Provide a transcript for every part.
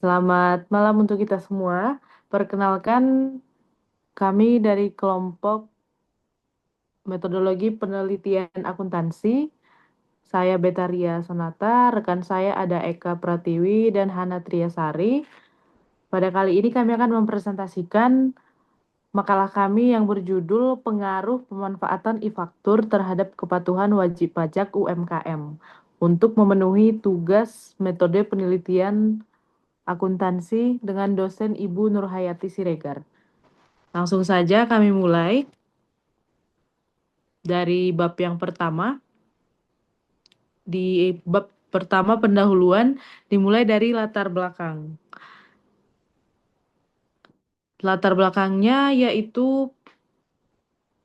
Selamat malam untuk kita semua. Perkenalkan, kami dari kelompok metodologi penelitian akuntansi. Saya Betaria Sonata, rekan saya ada Eka Pratiwi dan Hana Triasari. Pada kali ini kami akan mempresentasikan makalah kami yang berjudul Pengaruh Pemanfaatan e-faktur terhadap Kepatuhan Wajib Pajak UMKM untuk memenuhi tugas metode penelitian akuntansi dengan dosen Ibu Nurhayati Siregar. Langsung saja kami mulai dari bab yang pertama. Di bab pertama pendahuluan dimulai dari latar belakang. Latar belakangnya yaitu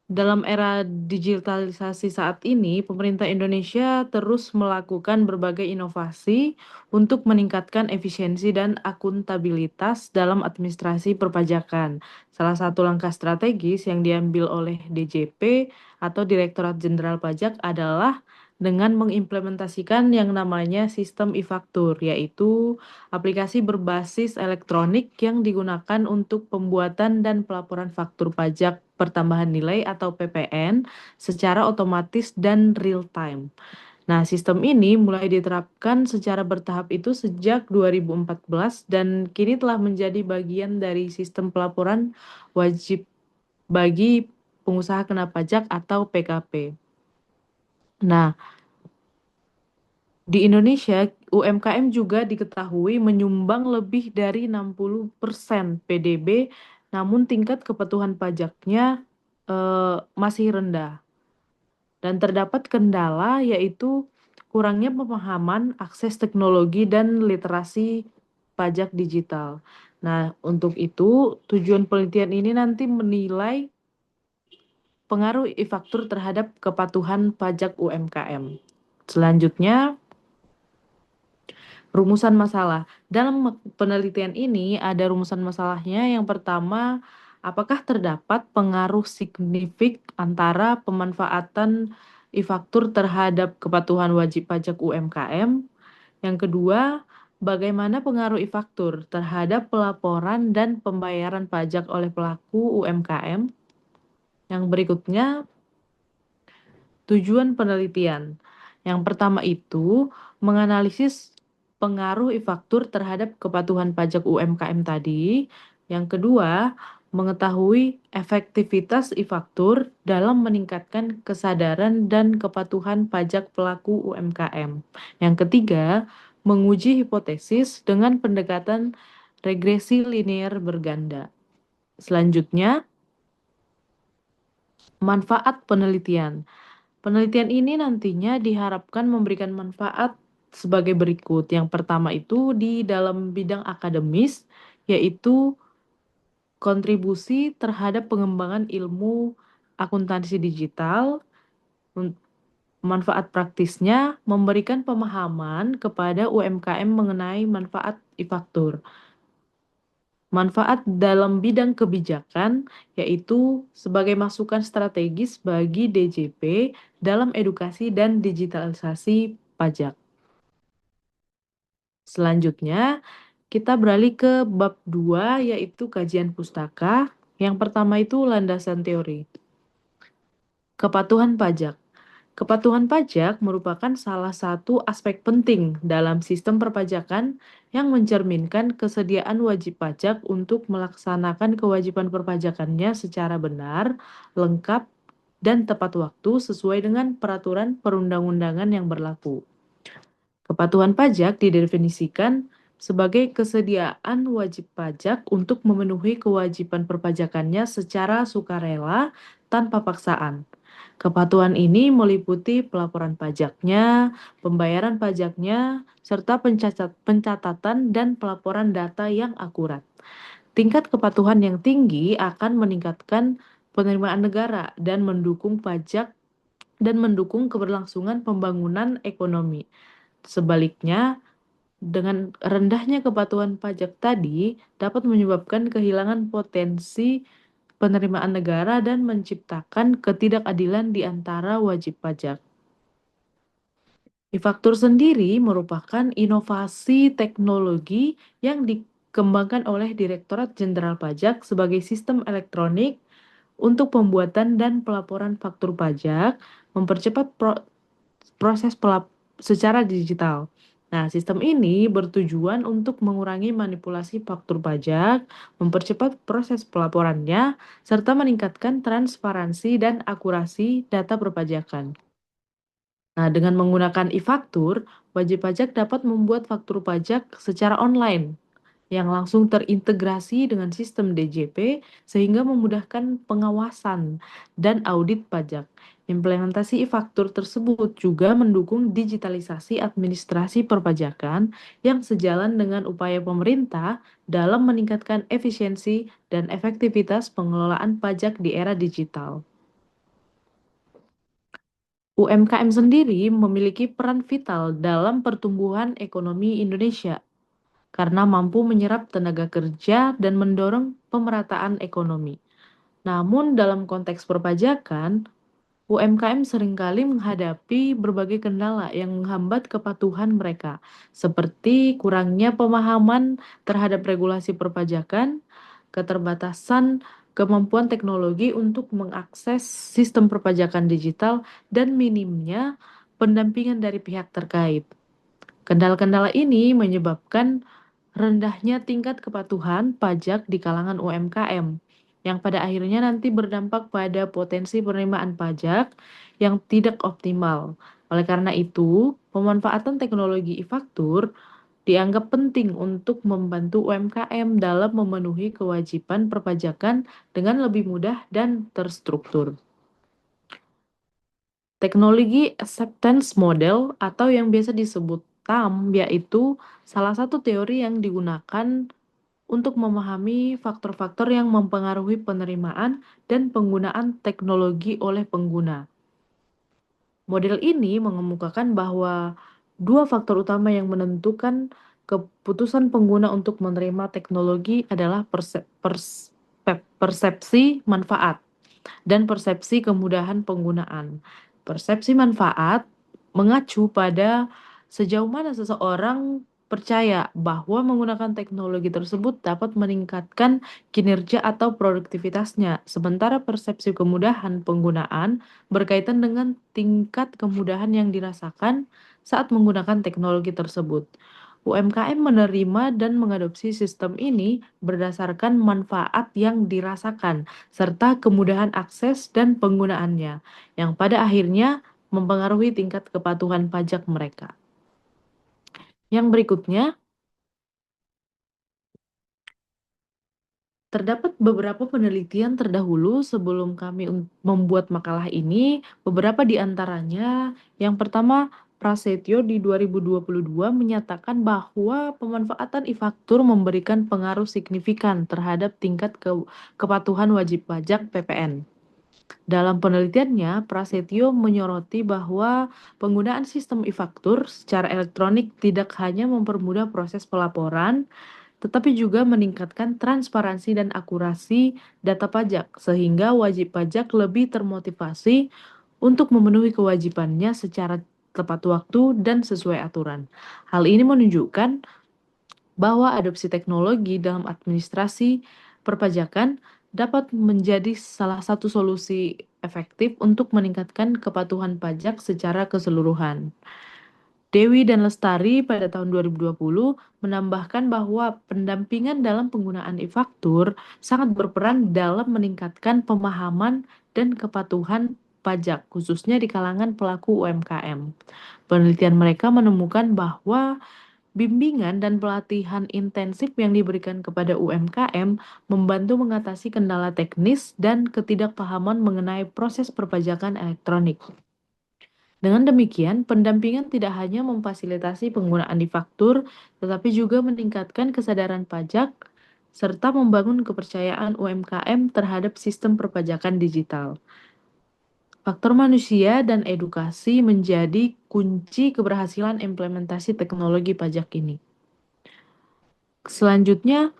dalam era digitalisasi saat ini, pemerintah Indonesia terus melakukan berbagai inovasi untuk meningkatkan efisiensi dan akuntabilitas dalam administrasi perpajakan. Salah satu langkah strategis yang diambil oleh DJP atau Direktorat Jenderal Pajak adalah dengan mengimplementasikan yang namanya sistem e-faktur, yaitu aplikasi berbasis elektronik yang digunakan untuk pembuatan dan pelaporan faktur pajak pertambahan nilai atau PPN secara otomatis dan real time. Nah, sistem ini mulai diterapkan secara bertahap itu sejak 2014 dan kini telah menjadi bagian dari sistem pelaporan wajib bagi pengusaha kena pajak atau PKP. Nah, di Indonesia, UMKM juga diketahui menyumbang lebih dari 60% PDB, namun tingkat kepatuhan pajaknya masih rendah. Dan terdapat kendala yaitu kurangnya pemahaman akses teknologi dan literasi pajak digital. Nah, untuk itu tujuan penelitian ini nanti menilai pengaruh e-faktur terhadap kepatuhan pajak UMKM. Selanjutnya, rumusan masalah. Dalam penelitian ini ada rumusan masalahnya. Yang pertama, apakah terdapat pengaruh signifikan antara pemanfaatan e-faktur terhadap kepatuhan wajib pajak UMKM? Yang kedua, bagaimana pengaruh e-faktur terhadap pelaporan dan pembayaran pajak oleh pelaku UMKM? Yang berikutnya, tujuan penelitian. Yang pertama itu menganalisis pengaruh e-faktur terhadap kepatuhan pajak UMKM tadi. Yang kedua, mengetahui efektivitas e-faktur dalam meningkatkan kesadaran dan kepatuhan pajak pelaku UMKM. Yang ketiga, menguji hipotesis dengan pendekatan regresi linear berganda. Selanjutnya, manfaat penelitian. Penelitian ini nantinya diharapkan memberikan manfaat sebagai berikut. Yang pertama itu di dalam bidang akademis, yaitu kontribusi terhadap pengembangan ilmu akuntansi digital. Manfaat praktisnya memberikan pemahaman kepada UMKM mengenai manfaat e-faktur. Manfaat dalam bidang kebijakan, yaitu sebagai masukan strategis bagi DJP dalam edukasi dan digitalisasi pajak. Selanjutnya, kita beralih ke bab 2, yaitu kajian pustaka. Yang pertama itu landasan teori. Kepatuhan pajak. Kepatuhan pajak merupakan salah satu aspek penting dalam sistem perpajakan yang mencerminkan kesediaan wajib pajak untuk melaksanakan kewajiban perpajakannya secara benar, lengkap, dan tepat waktu sesuai dengan peraturan perundang-undangan yang berlaku. Kepatuhan pajak didefinisikan sebagai kesediaan wajib pajak untuk memenuhi kewajiban perpajakannya secara sukarela tanpa paksaan. Kepatuhan ini meliputi pelaporan pajaknya, pembayaran pajaknya, serta pencatatan dan pelaporan data yang akurat. Tingkat kepatuhan yang tinggi akan meningkatkan penerimaan negara dan mendukung pajak dan mendukung keberlangsungan pembangunan ekonomi. Sebaliknya, dengan rendahnya kepatuhan pajak tadi dapat menyebabkan kehilangan potensi penerimaan negara dan menciptakan ketidakadilan di antara wajib pajak. E-faktur sendiri merupakan inovasi teknologi yang dikembangkan oleh Direktorat Jenderal Pajak sebagai sistem elektronik untuk pembuatan dan pelaporan faktur pajak, mempercepat proses secara digital. Nah, sistem ini bertujuan untuk mengurangi manipulasi faktur pajak, mempercepat proses pelaporannya, serta meningkatkan transparansi dan akurasi data perpajakan. Nah, dengan menggunakan e-faktur, wajib pajak dapat membuat faktur pajak secara online yang langsung terintegrasi dengan sistem DJP sehingga memudahkan pengawasan dan audit pajak. Implementasi e-faktur tersebut juga mendukung digitalisasi administrasi perpajakan yang sejalan dengan upaya pemerintah dalam meningkatkan efisiensi dan efektivitas pengelolaan pajak di era digital. UMKM sendiri memiliki peran vital dalam pertumbuhan ekonomi Indonesia karena mampu menyerap tenaga kerja dan mendorong pemerataan ekonomi. Namun dalam konteks perpajakan, UMKM seringkali menghadapi berbagai kendala yang menghambat kepatuhan mereka, seperti kurangnya pemahaman terhadap regulasi perpajakan, keterbatasan kemampuan teknologi untuk mengakses sistem perpajakan digital, dan minimnya pendampingan dari pihak terkait. Kendala-kendala ini menyebabkan rendahnya tingkat kepatuhan pajak di kalangan UMKM, yang pada akhirnya nanti berdampak pada potensi penerimaan pajak yang tidak optimal. Oleh karena itu, pemanfaatan teknologi e-faktur dianggap penting untuk membantu UMKM dalam memenuhi kewajiban perpajakan dengan lebih mudah dan terstruktur. Teknologi acceptance model atau yang biasa disebut TAM yaitu salah satu teori yang digunakan untuk memahami faktor-faktor yang mempengaruhi penerimaan dan penggunaan teknologi oleh pengguna. Model ini mengemukakan bahwa dua faktor utama yang menentukan keputusan pengguna untuk menerima teknologi adalah persepsi manfaat dan persepsi kemudahan penggunaan. Persepsi manfaat mengacu pada sejauh mana seseorang percaya bahwa menggunakan teknologi tersebut dapat meningkatkan kinerja atau produktivitasnya, sementara persepsi kemudahan penggunaan berkaitan dengan tingkat kemudahan yang dirasakan saat menggunakan teknologi tersebut. UMKM menerima dan mengadopsi sistem ini berdasarkan manfaat yang dirasakan serta kemudahan akses dan penggunaannya, yang pada akhirnya mempengaruhi tingkat kepatuhan pajak mereka. Yang berikutnya, terdapat beberapa penelitian terdahulu sebelum kami membuat makalah ini. Beberapa di antaranya, yang pertama, Prasetyo di 2022 menyatakan bahwa pemanfaatan e-faktur memberikan pengaruh signifikan terhadap tingkat kepatuhan wajib pajak (PPN). Dalam penelitiannya, Prasetyo menyoroti bahwa penggunaan sistem e-faktur secara elektronik tidak hanya mempermudah proses pelaporan, tetapi juga meningkatkan transparansi dan akurasi data pajak, sehingga wajib pajak lebih termotivasi untuk memenuhi kewajibannya secara tepat waktu dan sesuai aturan. Hal ini menunjukkan bahwa adopsi teknologi dalam administrasi perpajakan dapat menjadi salah satu solusi efektif untuk meningkatkan kepatuhan pajak secara keseluruhan. Dewi dan Lestari pada tahun 2020 menambahkan bahwa pendampingan dalam penggunaan e-faktur sangat berperan dalam meningkatkan pemahaman dan kepatuhan pajak, khususnya di kalangan pelaku UMKM. Penelitian mereka menemukan bahwa bimbingan dan pelatihan intensif yang diberikan kepada UMKM membantu mengatasi kendala teknis dan ketidakpahaman mengenai proses perpajakan elektronik. Dengan demikian, pendampingan tidak hanya memfasilitasi penggunaan e-faktur, tetapi juga meningkatkan kesadaran pajak serta membangun kepercayaan UMKM terhadap sistem perpajakan digital. Faktor manusia dan edukasi menjadi kunci keberhasilan implementasi teknologi pajak ini. Selanjutnya,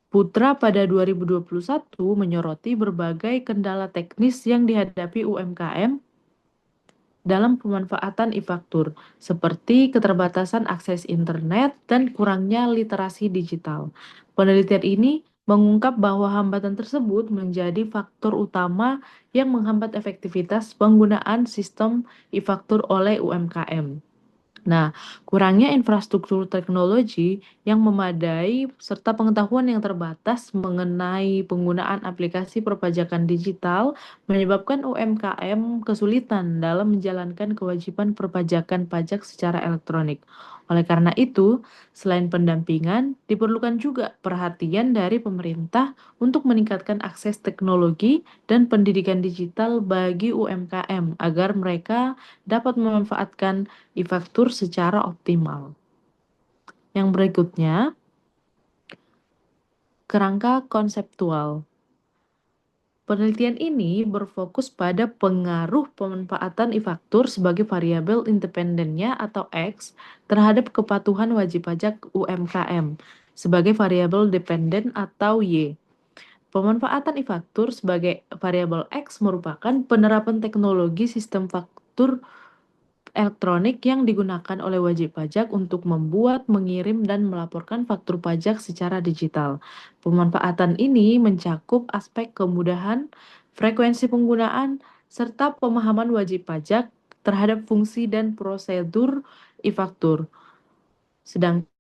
Putra pada 2021 menyoroti berbagai kendala teknis yang dihadapi UMKM dalam pemanfaatan e-faktur, seperti keterbatasan akses internet dan kurangnya literasi digital. Penelitian ini mengungkap bahwa hambatan tersebut menjadi faktor utama yang menghambat efektivitas penggunaan sistem e-faktur oleh UMKM. Nah, kurangnya infrastruktur teknologi yang memadai serta pengetahuan yang terbatas mengenai penggunaan aplikasi perpajakan digital menyebabkan UMKM kesulitan dalam menjalankan kewajiban perpajakan pajak secara elektronik. Oleh karena itu, selain pendampingan, diperlukan juga perhatian dari pemerintah untuk meningkatkan akses teknologi dan pendidikan digital bagi UMKM agar mereka dapat memanfaatkan e-faktur secara optimal. Yang berikutnya, kerangka konseptual. Penelitian ini berfokus pada pengaruh pemanfaatan e-faktur sebagai variabel independennya atau X terhadap kepatuhan wajib pajak UMKM sebagai variabel dependen atau Y. Pemanfaatan e-faktur sebagai variabel X merupakan penerapan teknologi sistem faktur elektronik yang digunakan oleh wajib pajak untuk membuat, mengirim, dan melaporkan faktur pajak secara digital. Pemanfaatan ini mencakup aspek kemudahan, frekuensi penggunaan, serta pemahaman wajib pajak terhadap fungsi dan prosedur e-faktur. Sedangkan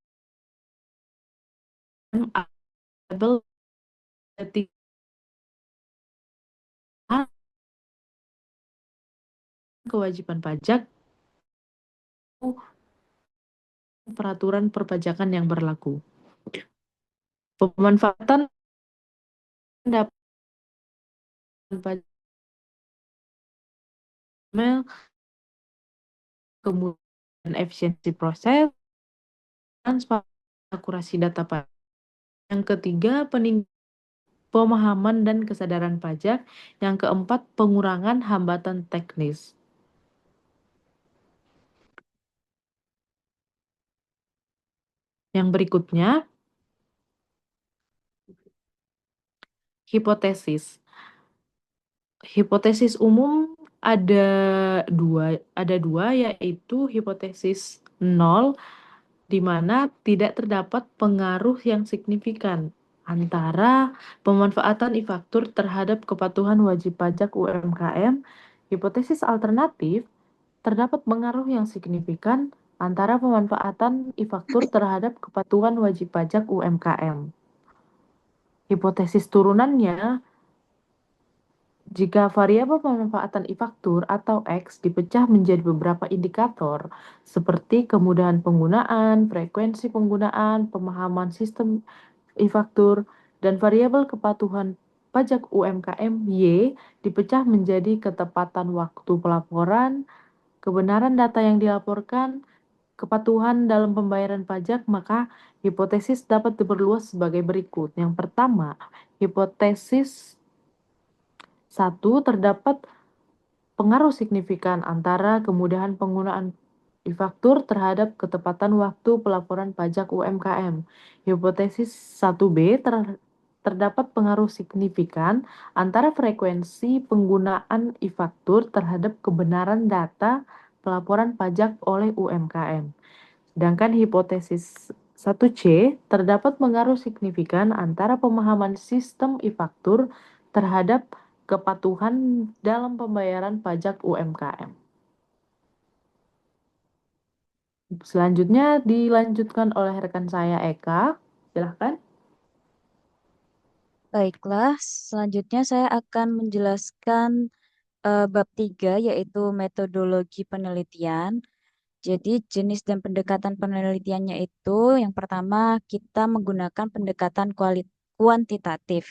variabel ketiga kewajiban pajak peraturan perpajakan yang berlaku. Pemanfaatan dapat pajak kemudian efisiensi proses, transparansi, akurasi data pajak. Yang ketiga, pemahaman dan kesadaran pajak. Yang keempat, pengurangan hambatan teknis. Yang berikutnya, hipotesis. Hipotesis umum ada dua yaitu hipotesis nol di mana tidak terdapat pengaruh yang signifikan antara pemanfaatan e-faktur terhadap kepatuhan wajib pajak UMKM. Hipotesis alternatif, terdapat pengaruh yang signifikan antara pemanfaatan e-faktur terhadap kepatuhan wajib pajak UMKM. Hipotesis turunannya, jika variabel pemanfaatan e-faktur atau X dipecah menjadi beberapa indikator seperti kemudahan penggunaan, frekuensi penggunaan, pemahaman sistem e-faktur, dan variabel kepatuhan pajak UMKM Y dipecah menjadi ketepatan waktu pelaporan, kebenaran data yang dilaporkan, kepatuhan dalam pembayaran pajak, maka hipotesis dapat diperluas sebagai berikut. Yang pertama, hipotesis 1, terdapat pengaruh signifikan antara kemudahan penggunaan e-faktur terhadap ketepatan waktu pelaporan pajak UMKM. Hipotesis 1B, terdapat pengaruh signifikan antara frekuensi penggunaan e-faktur terhadap kebenaran data pelaporan pajak oleh UMKM. Sedangkan hipotesis 1C, terdapat pengaruh signifikan antara pemahaman sistem e-faktur terhadap kepatuhan dalam pembayaran pajak UMKM. Selanjutnya dilanjutkan oleh rekan saya Eka. Silahkan. Baiklah, selanjutnya saya akan menjelaskan bab 3 yaitu metodologi penelitian. Jadi jenis dan pendekatan penelitiannya itu yang pertama kita menggunakan pendekatan kuantitatif.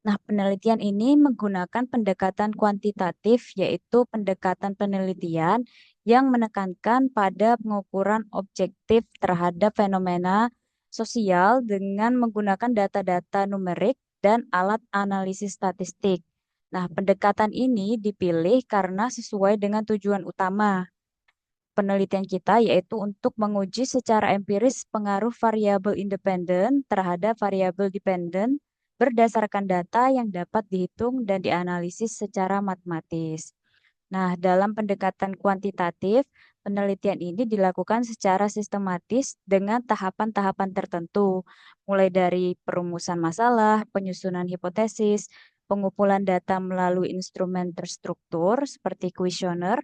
Nah, penelitian ini menggunakan pendekatan kuantitatif yaitu pendekatan penelitian yang menekankan pada pengukuran objektif terhadap fenomena sosial dengan menggunakan data-data numerik dan alat analisis statistik. Nah, pendekatan ini dipilih karena sesuai dengan tujuan utama penelitian kita, yaitu untuk menguji secara empiris pengaruh variabel independen terhadap variabel dependen berdasarkan data yang dapat dihitung dan dianalisis secara matematis. Nah, dalam pendekatan kuantitatif, penelitian ini dilakukan secara sistematis dengan tahapan-tahapan tertentu, mulai dari perumusan masalah, penyusunan hipotesis, pengumpulan data melalui instrumen terstruktur seperti kuesioner,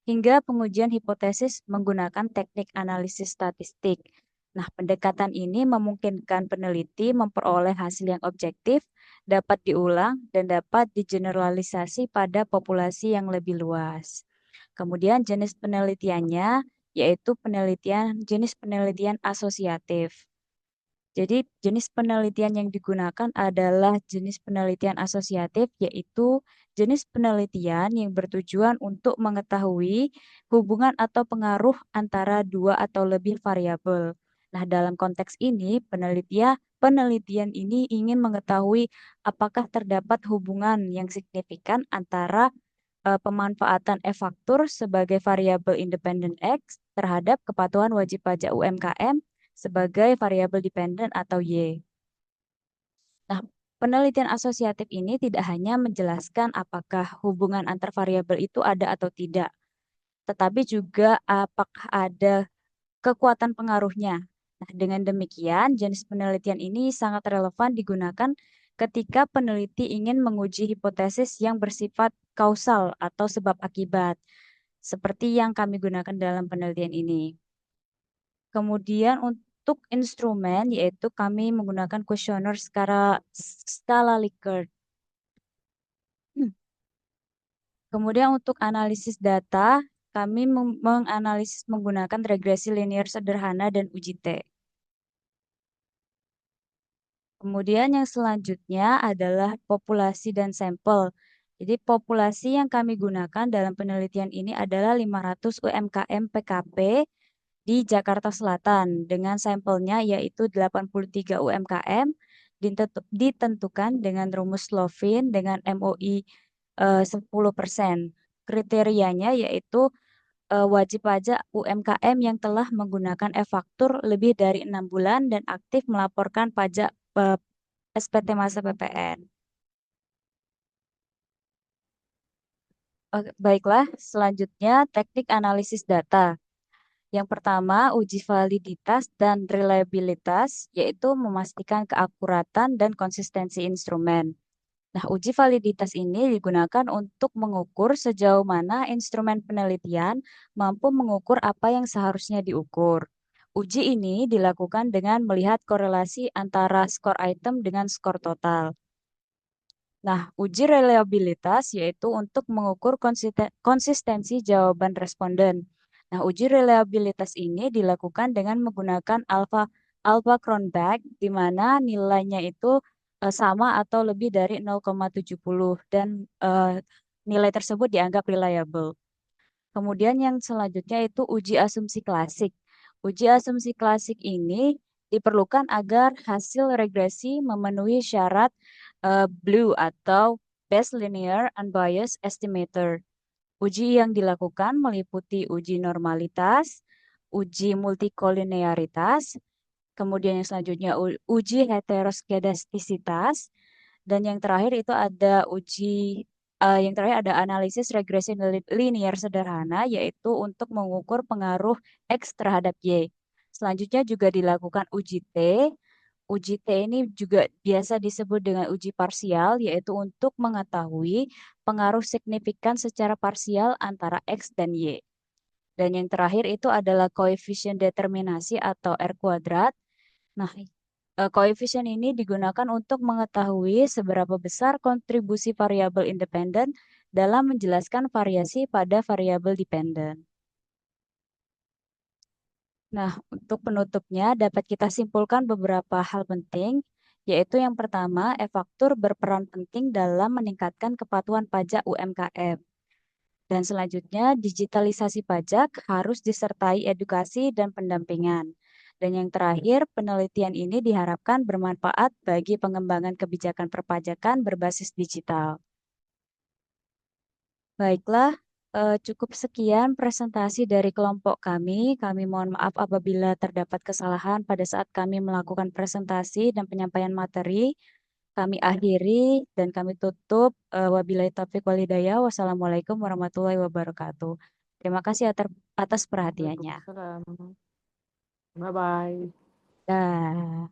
hingga pengujian hipotesis menggunakan teknik analisis statistik. Nah, pendekatan ini memungkinkan peneliti memperoleh hasil yang objektif, dapat diulang, dan dapat digeneralisasi pada populasi yang lebih luas. Kemudian jenis penelitiannya yaitu jenis penelitian asosiatif. Jadi jenis penelitian yang digunakan adalah jenis penelitian asosiatif, yaitu jenis penelitian yang bertujuan untuk mengetahui hubungan atau pengaruh antara dua atau lebih variabel. Nah, dalam konteks ini, penelitian ini ingin mengetahui apakah terdapat hubungan yang signifikan antara pemanfaatan e-faktur sebagai variabel independen X terhadap kepatuhan wajib pajak UMKM sebagai variabel dependen atau Y. Nah, penelitian asosiatif ini tidak hanya menjelaskan apakah hubungan antar variabel itu ada atau tidak, tetapi juga apakah ada kekuatan pengaruhnya. Nah, dengan demikian, jenis penelitian ini sangat relevan digunakan ketika peneliti ingin menguji hipotesis yang bersifat kausal atau sebab akibat, seperti yang kami gunakan dalam penelitian ini. Kemudian untuk instrumen, yaitu kami menggunakan kuesioner skala Likert. Kemudian untuk analisis data, kami menganalisis menggunakan regresi linear sederhana dan uji T. Kemudian yang selanjutnya adalah populasi dan sampel. Jadi populasi yang kami gunakan dalam penelitian ini adalah 500 UMKM PKP di Jakarta Selatan dengan sampelnya yaitu 83 UMKM ditentukan dengan rumus Slovin dengan MOI 10%. Kriterianya yaitu wajib pajak UMKM yang telah menggunakan e-faktur lebih dari 6 bulan dan aktif melaporkan pajak SPT masa PPN. Baiklah, selanjutnya teknik analisis data. Yang pertama, uji validitas dan reliabilitas, yaitu memastikan keakuratan dan konsistensi instrumen. Nah, uji validitas ini digunakan untuk mengukur sejauh mana instrumen penelitian mampu mengukur apa yang seharusnya diukur. Uji ini dilakukan dengan melihat korelasi antara skor item dengan skor total. Nah, uji reliabilitas yaitu untuk mengukur konsistensi jawaban responden. Nah, uji reliabilitas ini dilakukan dengan menggunakan alpha Cronbach, di mana nilainya itu sama atau lebih dari 0,70 dan nilai tersebut dianggap reliable. Kemudian yang selanjutnya itu uji asumsi klasik. Uji asumsi klasik ini diperlukan agar hasil regresi memenuhi syarat BLUE atau Best Linear Unbiased Estimator. Uji yang dilakukan meliputi uji normalitas, uji multikolinearitas, kemudian yang selanjutnya uji heteroskedastisitas, dan yang terakhir itu ada yang terakhir ada analisis regresi linear sederhana, yaitu untuk mengukur pengaruh X terhadap Y. Selanjutnya juga dilakukan uji T. Uji T ini juga biasa disebut dengan uji parsial, yaitu untuk mengetahui pengaruh signifikan secara parsial antara X dan Y. Dan yang terakhir itu adalah koefisien determinasi atau R kuadrat. Nah, koefisien ini digunakan untuk mengetahui seberapa besar kontribusi variabel independen dalam menjelaskan variasi pada variabel dependen. Nah, untuk penutupnya dapat kita simpulkan beberapa hal penting, yaitu yang pertama, e-faktur berperan penting dalam meningkatkan kepatuhan pajak UMKM. Dan selanjutnya, digitalisasi pajak harus disertai edukasi dan pendampingan. Dan yang terakhir, penelitian ini diharapkan bermanfaat bagi pengembangan kebijakan perpajakan berbasis digital. Baiklah, cukup sekian presentasi dari kelompok kami. Kami mohon maaf apabila terdapat kesalahan pada saat kami melakukan presentasi dan penyampaian materi. kami akhiri dan kami tutup. Wabillahi taufiq walhidayah. Wassalamualaikum warahmatullahi wabarakatuh. Terima kasih atas perhatiannya. Waalaikumsalam. Bye-bye. Dah.